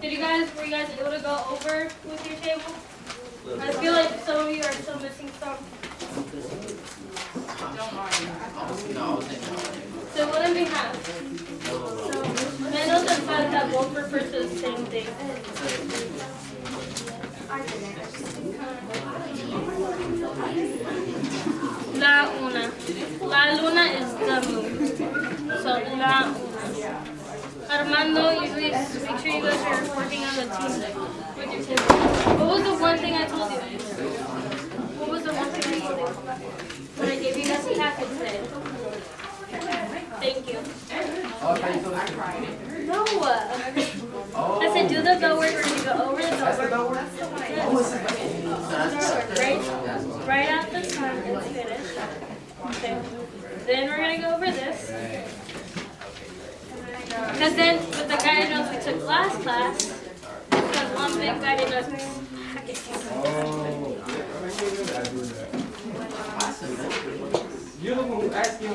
were you guys able to go over with your table? I feel like some of you are still missing some. So what do we have? So Mendoza and Fad that both refer to the same thing. La una. La luna is the moon. So la una. Armando, usually make sure you guys are working on the team with your table. What was the one thing I told you? What was the one thing I told you? When I gave you guys a packet today. Thank you. No. I said do the go word where you go over the go word. Right out the time it's finished. Okay. Then we're gonna go over this. Because then with the guided notes we took last class, because one big guided notes packet. You're the one who asked me.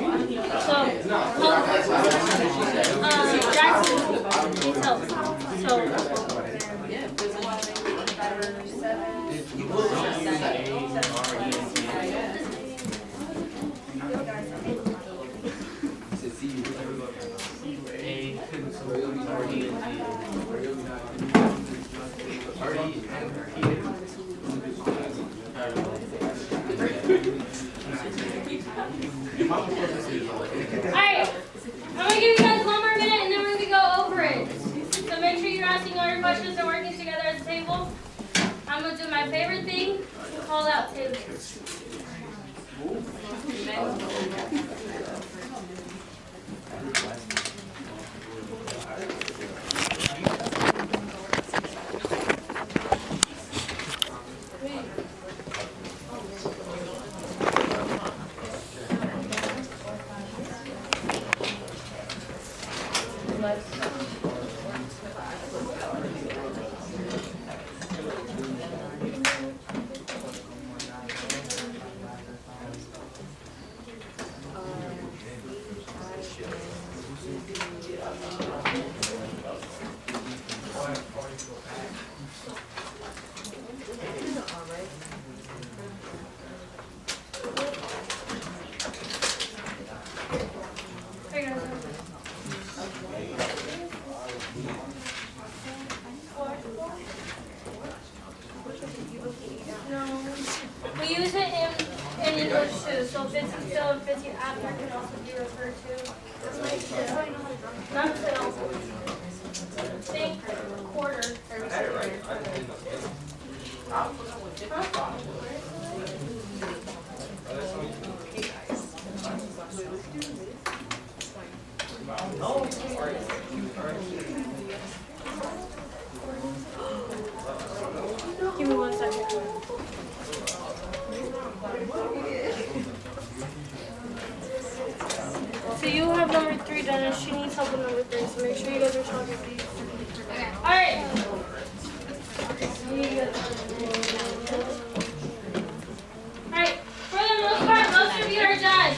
Alright, I'm going to give you guys one more minute and then we're going to go over it. So make sure you're asking all your questions and working together at the table. I'm going to do my favorite thing, call out tables. We use it in English too, so 50 till and 50 after can also be referred to. Not till. Think quarter. Give me 1 second. So you have number 3 done and she needs help with number 3, so make sure you guys are talking. Alright. Alright, for the most part, most of you are done.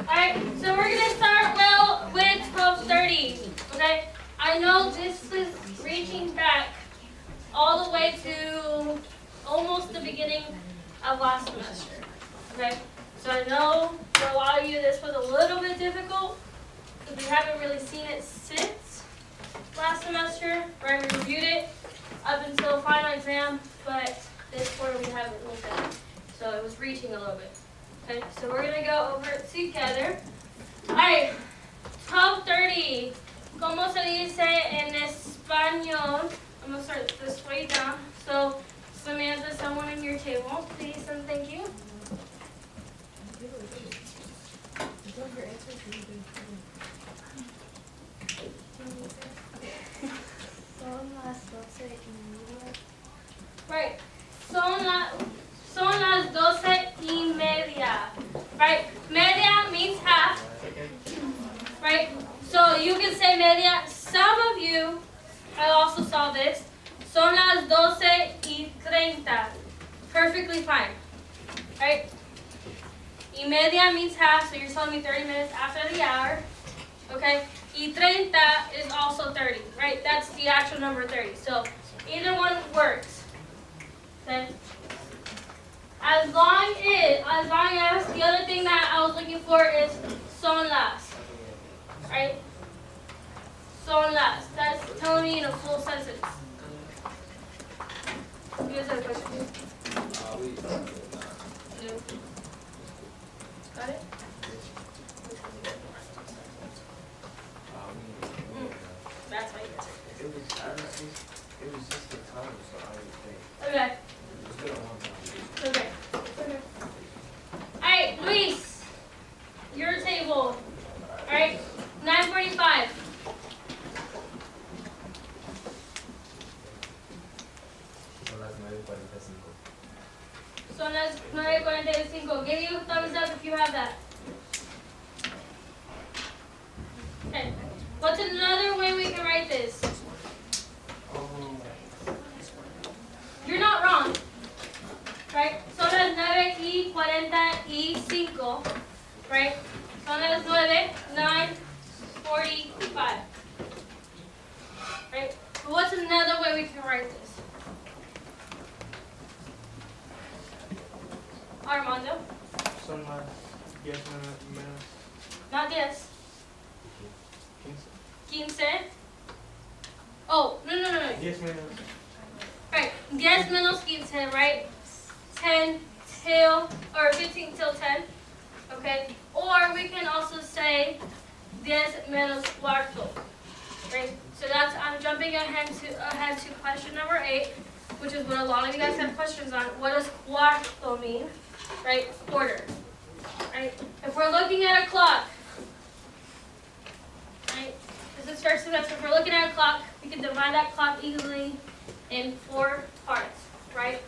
Alright, so we're going to start with 1230. Okay? I know this is reaching back all the way to almost the beginning of last semester. Okay? So I know for a lot of you this was a little bit difficult because we haven't really seen it since last semester, right? We reviewed it up until final exam, but this quarter we haven't looked at it. So it was reaching a little bit. Okay, so we're gonna go over it together. Alright, 1230. ¿Cómo se dice en español? I'm gonna start this way down. So Samantha, someone in your table, please and thank you. Right. Son las 12:30. Right. Media means half. Right. So you can say media. Some of you, I also saw this. Son las 12:30. Perfectly fine. Right. Y media means half, so you're telling me 30 minutes after the hour. Okay. Y 30 is also 30, right? That's the actual number 30. So either one works. Okay? As long as the other thing that I was looking for is son las. Right? Son las. That's telling me in a full sentence. You guys have a question? No. Got it? That's why you guys are It was just the time, so I didn't think. Okay. It's been a long time. Okay. Alright, Luis. Your table. Alright. 9:45. Son las 9:45. Give you a thumbs up if you have that. Okay. What's another way we can write this? You're not wrong. Right? Son las 9:45. Right? Son las 9:45. Right? But what's another way we can write this? Armando? Son las 10 menos Not this. 15. 15. Oh, no. 10 menos. Right. 10 menos 15, right? 10 till, or 15 till 10. Okay? Or we can also say 10 menos cuarto. Right? So that's, I'm jumping ahead to question number 8, which is what a lot of you guys have questions on. What does cuarto mean? Right? Quarter. Right? If we're looking at a clock, right? This is first semester. If we're looking at a clock, we can divide that clock easily in 4 parts, right?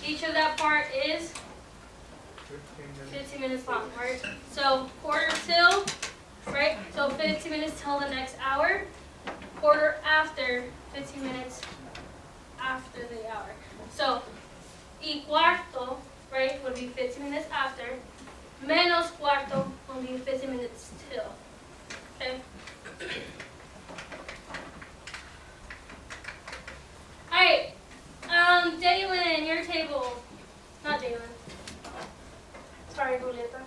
Each of that part is 15 minutes long, right? So quarter till, right? So 15 minutes till the next hour. Quarter after 15 minutes after the hour. So y cuarto, right, would be 15 minutes after. Menos cuarto will be 15 minutes till. Okay? Alright. Daylin, your table. Not Daylin. Sorry, Julieta.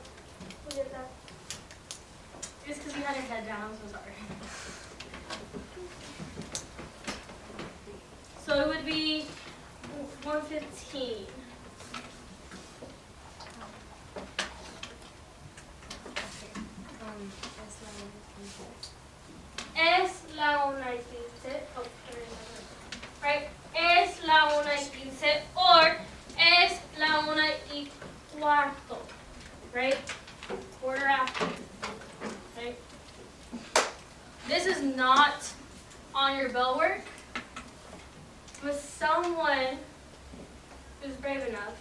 It's because you had your head down, I'm so sorry. So it would be 1:15. Es la 1:15. Oh, right? Es la 1:15 or es la 1:15. Right? Quarter after. Right? This is not on your bell work. With someone who's brave enough.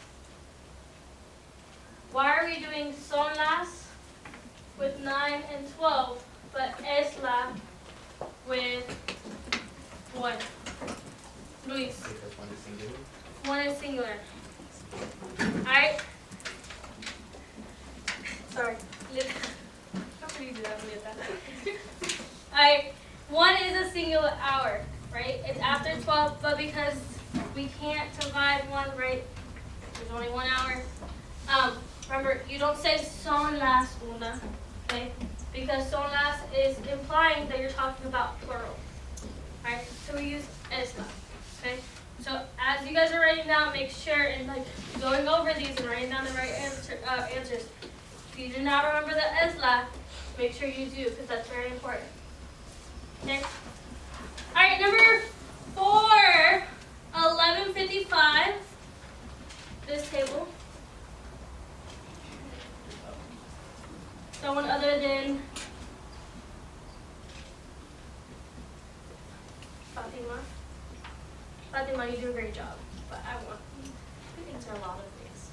Why are we doing son las with 9 and 12, but es la with 1? Luis. Because one is singular. 1 is singular. Alright? Sorry. How could you do that, Julieta? Alright. 1 is a singular hour, right? It's after 12, but because we can't divide 1, right? There's only 1 hour. Remember, you don't say son las una, okay? Because son las is implying that you're talking about plural, right? So we use es la, okay? So as you guys are writing down, make sure and like going over these and writing down the right answers. If you do not remember the es la, make sure you do because that's very important. Okay. All right, number 4, 11:55. This table. Someone other than Fatima. Fatima, you do a great job, but I want to answer a lot of things.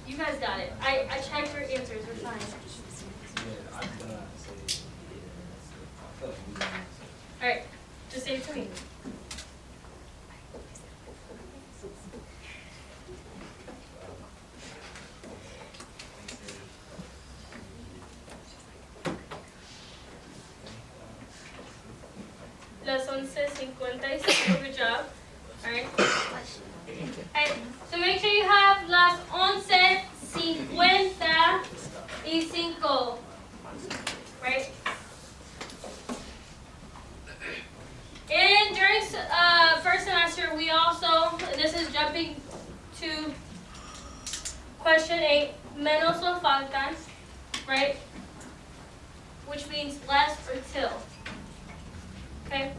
You guys got it. I checked your answers. We're fine. All right, just say it to me. las 11:55. Good job. All right. Alright, so make sure you have las 11:55. Right? And during first semester, we also, this is jumping to question 8, menos o faltan, right? Which means less or till. Okay?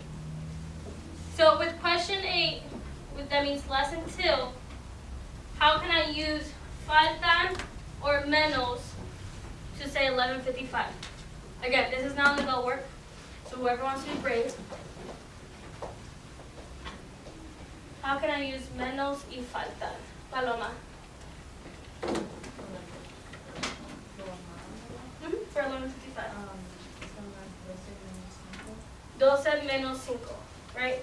So with question 8, that means less and till, how can I use faltan or menos to say 11:55? Again, this is not on the bell work, so whoever wants to do brave. How can I use menos y faltan? Paloma. For 11:55. 12 menos 5, right?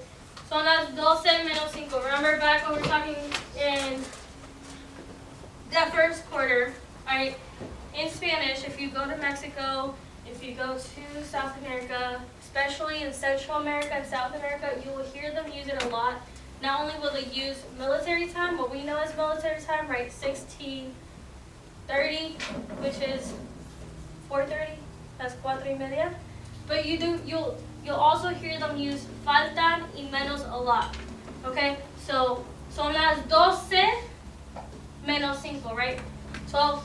Son las 12 menos 5. Remember back when we were talking in the first quarter, right? In Spanish, if you go to Mexico, if you go to South America, especially in Central America and South America, you will hear them use it a lot. Not only will they use military time, what we know as military time, right? 16:30, which is 4:30. That's 4:30. But you'll also hear them use faltan y menos a lot. Okay? So son las 12 menos 5, right? 12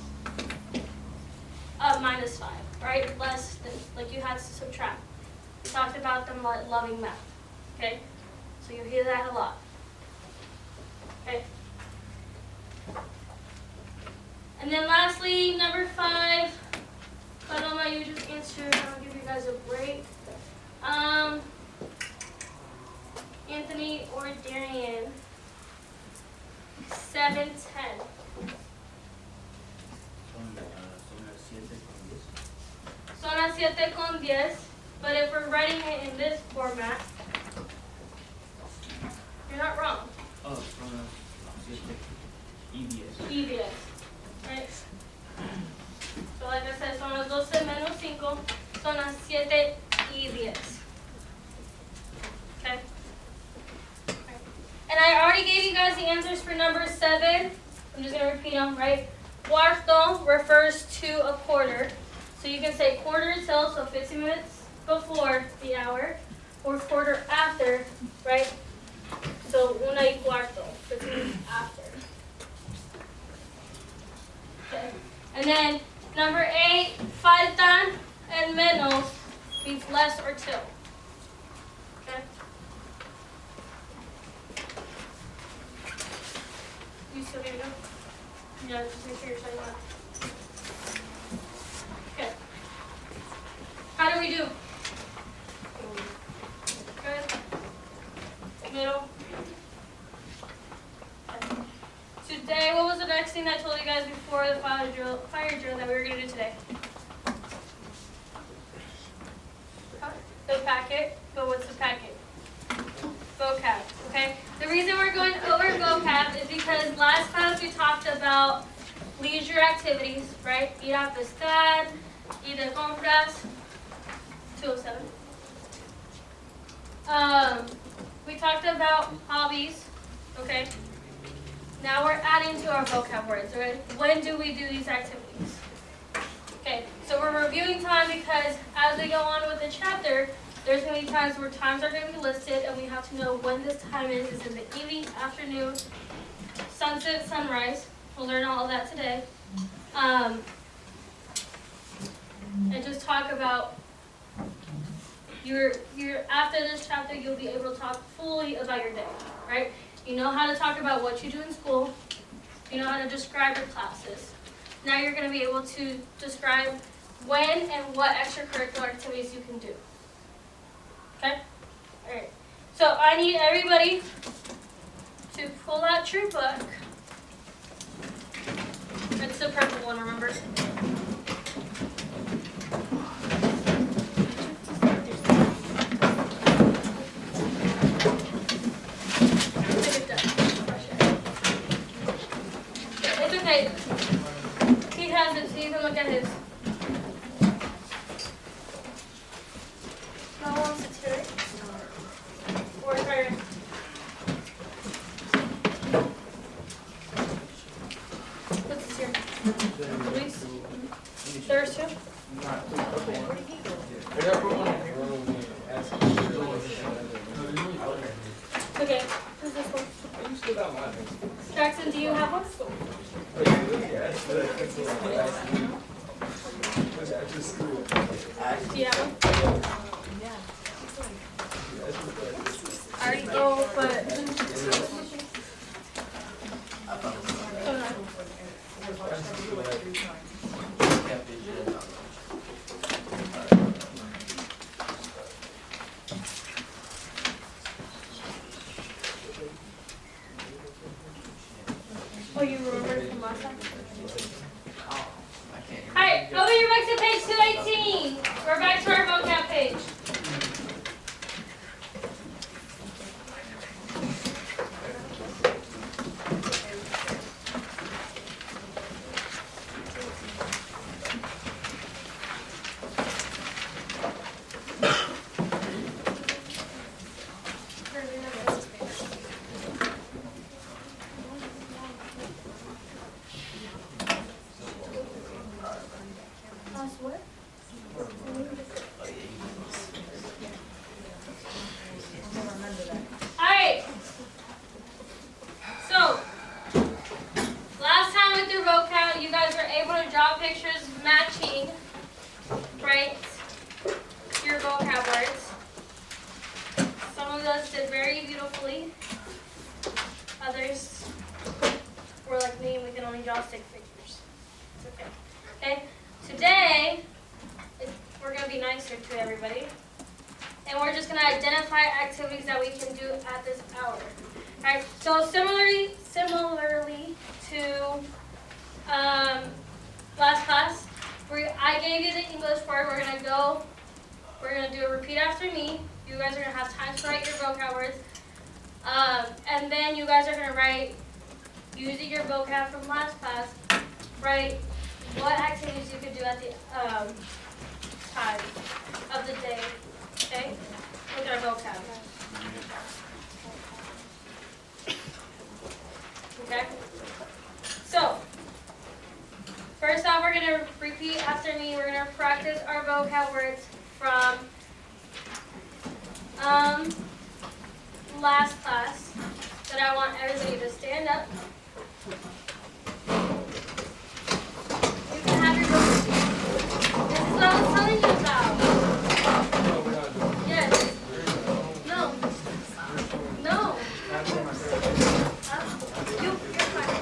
minus 5, right? Less than, like you had to subtract. We talked about them loving math. Okay? So you'll hear that a lot. Okay? And then lastly, number 5. Paloma, you just answered. I'll give you guys a break. Anthony or Darian. 7:10. Son las 7:10. But if we're writing it in this format, you're not wrong. Oh, son las 7:10. EBS. Right? So like I said, son las 12 menos 5, son las 7:10. Okay? And I already gave you guys the answers for number 7. I'm just going to repeat them, right? Cuarto refers to a quarter. So you can say quarter till, so 15 minutes before the hour, or quarter after, right? So 1:15, 15 minutes after. Okay. And then number 8, faltan and menos means less or till. Okay? You still need to go? Yeah, just make sure you're signing on. Okay. How do we do? Good? Middle? Okay. Today, what was the next thing I told you guys before the fire drill that we were going to do today? The packet. But what's the packet? Vocab. Okay? The reason we're going over vocab is because last class we talked about leisure activities, right? Ir a pescar, ir de compras. 207. We talked about hobbies, okay? Now we're adding to our vocab words, right? When do we do these activities? Okay, so we're reviewing time because as we go on with the chapter, there's going to be times where times are going to be listed and we have to know when this time is. Is it the evening, afternoon, sunset, sunrise? We'll learn all of that today. And just talk about after this chapter, you'll be able to talk fully about your day, right? You know how to talk about what you do in school. You know how to describe your classes. Now you're going to be able to describe when and what extracurricular activities you can do. Okay? All right. So I need everybody to pull out your book. It's the purple one, remember? It's okay. He has it, so you can look at his. No one wants to hear it? Already go, but. Oh, you remember from last time? Alright, open your books to page 218. We're back to our vocab page. Alright. So, last time with your vocab, you guys were able to draw pictures matching, right, your vocab words. Some of us did very beautifully. Others were like me and we can only draw stick figures. It's okay. Okay? Today, we're going to be nicer to everybody. And we're just going to identify activities that we can do at this hour. Alright, so similarly to last class, I gave you the English word. We're going to do a repeat after me. You guys are going to have time to write your vocab words. And then you guys are going to write, using your vocab from last class, write what activities you could do at the time of the day. Okay? With our vocab. Okay? So, first off, we're going to repeat after me. We're going to practice our vocab words from last class. But I want everybody to stand up. You can have your vocab. This is what I was telling you about. Yes. No. No. You're fine. You're fine.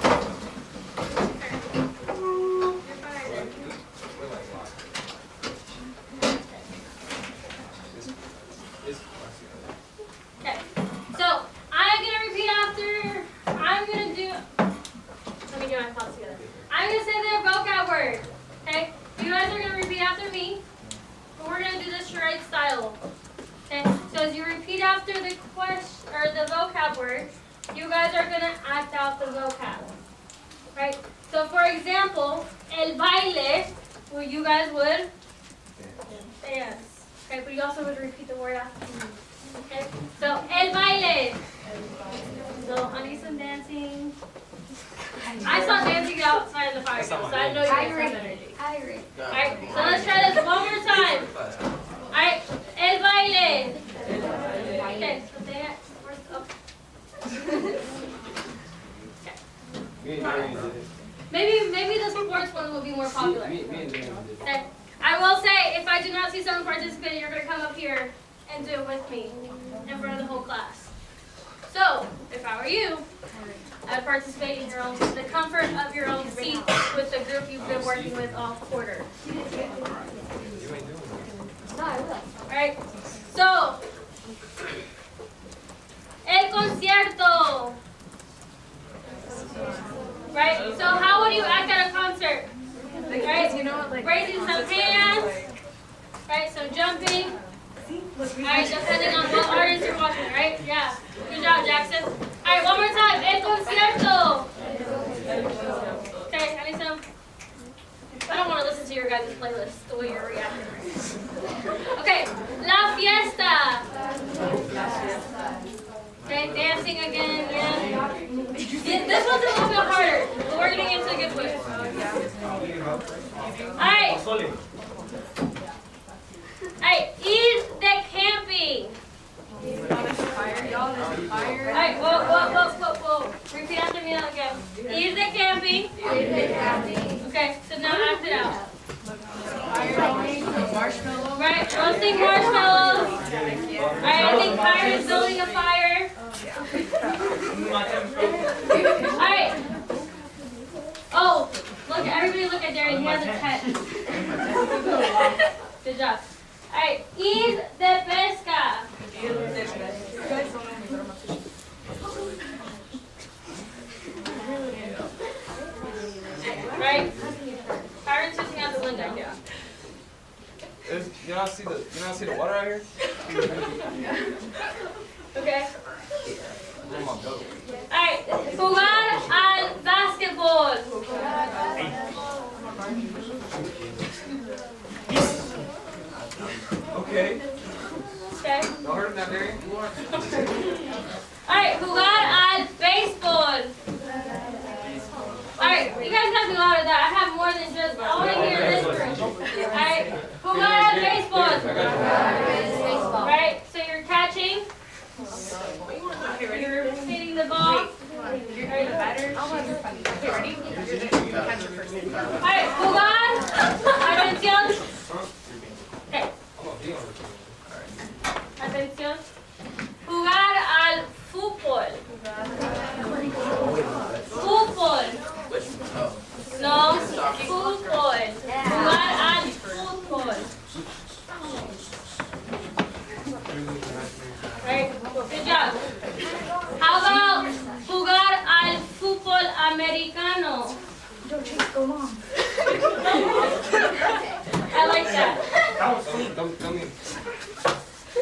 Okay. So, I'm going to repeat after. I'm going to do. Let me get my thoughts together. I'm going to say their vocab word. Okay? You guys are going to repeat after me. But we're going to do this charade style. Okay? So as you repeat after the question or the vocab word, you guys are going to act out the vocab. Right? So for example, el baile, well, you guys would dance. Okay, but you also would repeat the word after me. Okay? So el baile. So I need some dancing. I saw dancing outside of the fire, so I know you guys have energy. Alright, so let's try this one more time. Alright, el baile. Okay, so dance. Maybe the sports one will be more popular. Okay. I will say, if I do not see someone participating, you're going to come up here and do it with me in front of the whole class. So, if I were you, I would participate in the comfort of your own seat with the group you've been working with all quarter. Alright, so, el concierto. Right, so how would you act at a concert? Right, raising some hands, right, some jumping. Alright, depending on what artist you're watching, right? Yeah, good job, Jackson. Alright, one more time, el concierto. Okay, I need some. I don't want to listen to your guys' playlist the way you're reacting. Okay, la fiesta. Okay, dancing again, yeah. This one's a little bit harder, but we're getting into a good way. Alright. Alright, ir de camping. Alright, whoa. Repeat after me again. Ir de camping. Okay, so now act it out. Marshmallow. Right, roasting marshmallows. Alright, I think Kyra's building a fire. Alright. Oh, look, everybody look at Darren, he has a tent. Good job. Alright, Id de pesca. Right? Kyra's sitting out the window. You not see the water out here? Okay. Where am I going? Alright, jugar al basketball. Okay. Okay. Don't hurt him now, Darian. Alright, jugar al béisbol. Alright, you guys have to be louder than that. I have more than just, I want to hear this group. Alright, jugar al béisbol. Right, so you're catching. You're hitting the ball. Alright, jugar. Atención. Okay. Atención. Jugar al fútbol. Fútbol. No, fútbol. Jugar al fútbol. Right, good job. How about jugar al fútbol americano? I like that.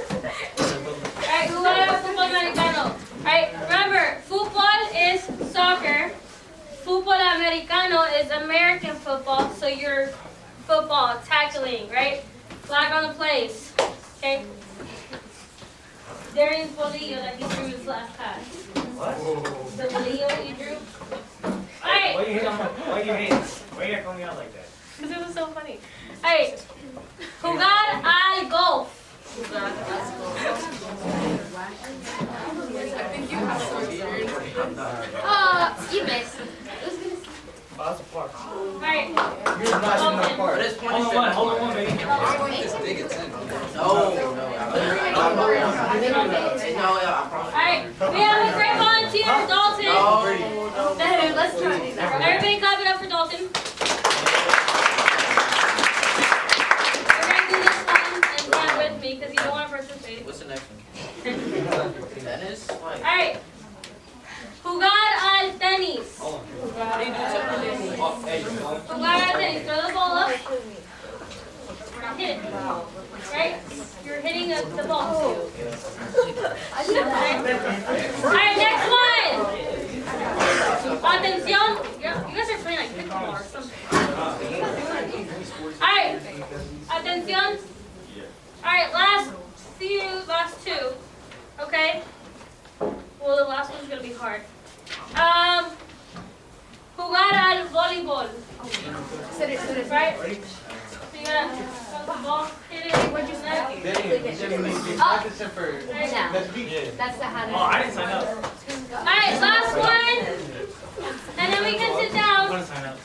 Alright, jugar al fútbol americano. Alright, remember, football is soccer. Fútbol americano is American football, so you're football, tackling, right? Flag on the plays. Okay? Darian's bolillo that he drew his last pass. What? The bolillo that you drew. Alright, Why you hate on my? Why you hate? Why you calling me out like that? because it was so funny. Alright, jugar al golf. You missed. Boston Park. Alright, You're not in the park. Hold on one, baby. Just dig it in. alright, we have a great volunteer, Dalton. Let's try. Everybody clap it up for Dalton. We're gonna do this one and stand with me because you don't want to participate. What's the next one? Tennis? Like, Alright. Jugar al tenis. how do you do something? Oh, hey, Jugar al tenis. Throw the ball up. Hit it. Right? You're hitting the ball. Alright, next one. Atención. You guys are playing like pickleball or something. Alright. Atención. Alright, last two. Okay? Well, the last one's gonna be hard. Jugar al voleibol. Right? So you gotta throw the ball, hit it, what'd you say? That's the hand. Oh, I didn't sign up. Alright, last one. And then we can sit I down. want to sign up.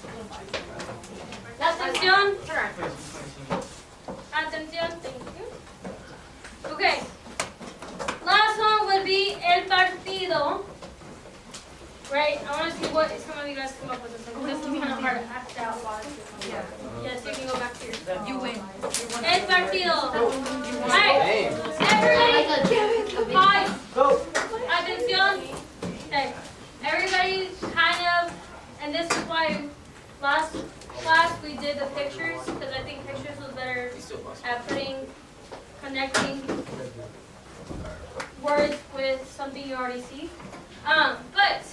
Atención. Atención, thank you. Okay. Last one would be el partido. Right? I want to see what some of you guys come up with this one. This is kind of hard to act out while it's yes, you can go back to your You win. El partido. Alright. Everybody. Pause. Atención. Okay. Everybody kind of, and this is why last class we did the pictures, because I think pictures was better at connecting words with something you already see. But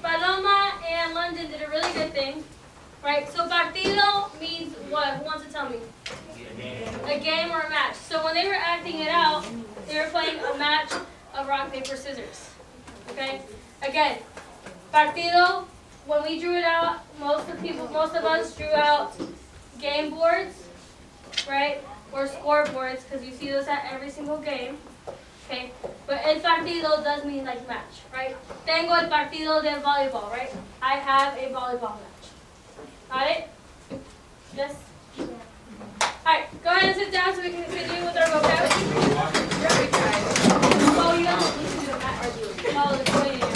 Paloma and London did a really good thing, right? So partido means what? Who wants to tell me? A game or a match. So when they were acting it out, they were playing a match of rock, paper, scissors. Okay? Again, partido, when we drew it out, most of us drew out game boards, right? Or scoreboards, because you see those at every single game. Okay? But el partido does mean like match, right? Tengo el partido de volleyball, right? I have a volleyball match. Got it? Yes? Alright, go ahead and sit down so we can continue with our vocab. Oh, you have to listen to the mat or do it. Oh, the point in your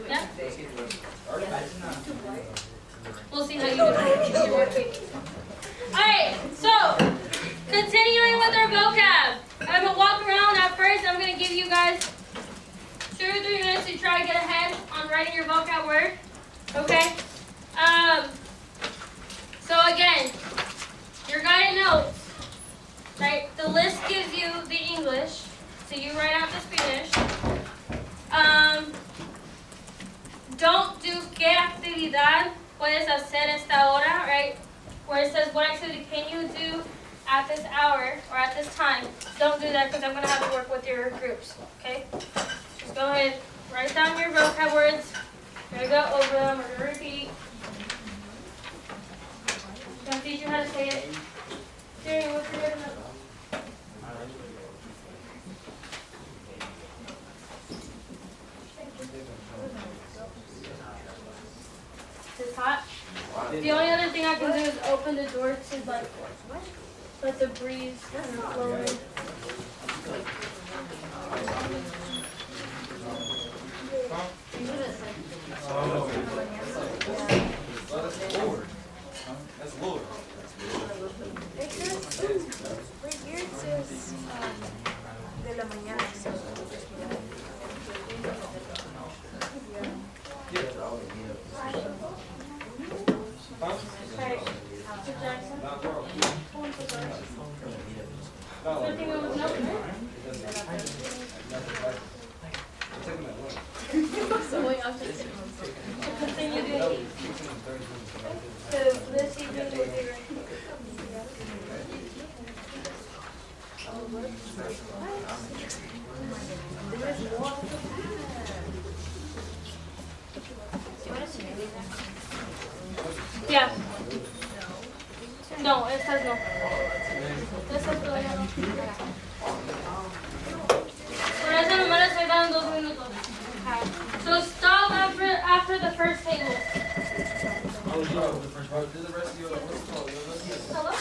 Yeah? We'll see how you do. Alright, so continuing with our vocab. I'm gonna walk around at first. I'm gonna give you guys 2 or 3 minutes to try to get ahead on writing your vocab word. Okay? So again, your guided notes. Right? The list gives you the English. So you write out the Spanish. Don't do qué actividad puedes hacer esta hora, right? Where it says what activity can you do at this hour or at this time. Don't do that because I'm going to have to work with your groups, okay? Just go ahead, write down your vocab words. We're going to go over them, we're going to repeat. I'm going to teach you how to say it. During what you're doing. It's hot. The only other thing I can do is open the door to like let the breeze blow in. That's Lord. Right here it says de la mañana. Nothing was noted. Continue doing these. So this evening will be right. Yeah. No, it says no. This says todavía no. Por eso nomás les estoy dando 2 minutos. So stop after the first table. Hello?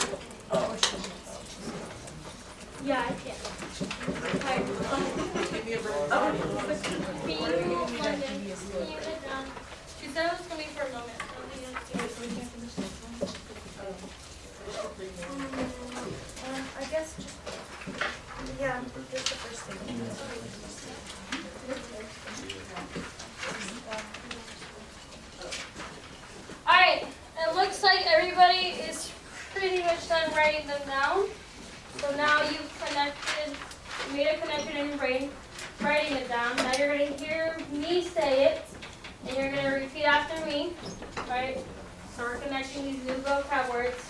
Yeah, I can. Alright. Can you get it down? She said it was going to be for a moment. I guess just, yeah, just the first thing. Alright, it looks like everybody is pretty much done writing them down. So now you've made a connection in your brain, writing it down. Now you're going to hear me say it, and you're going to repeat after me. Right? So we're connecting these new vocab words.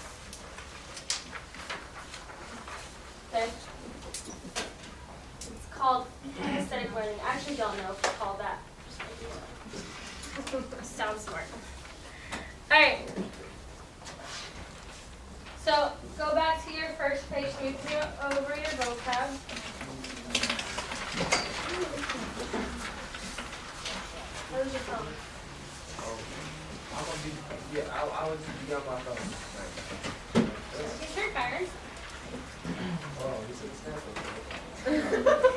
Okay. It's called kinesthetic learning. I actually don't know if it's called that. Sounds smart. Alright. So go back to your first page. Let me put over your vocab. What was your phone? Yeah, I was be on my phone. Your shirt patterns. Oh, this is Stanford.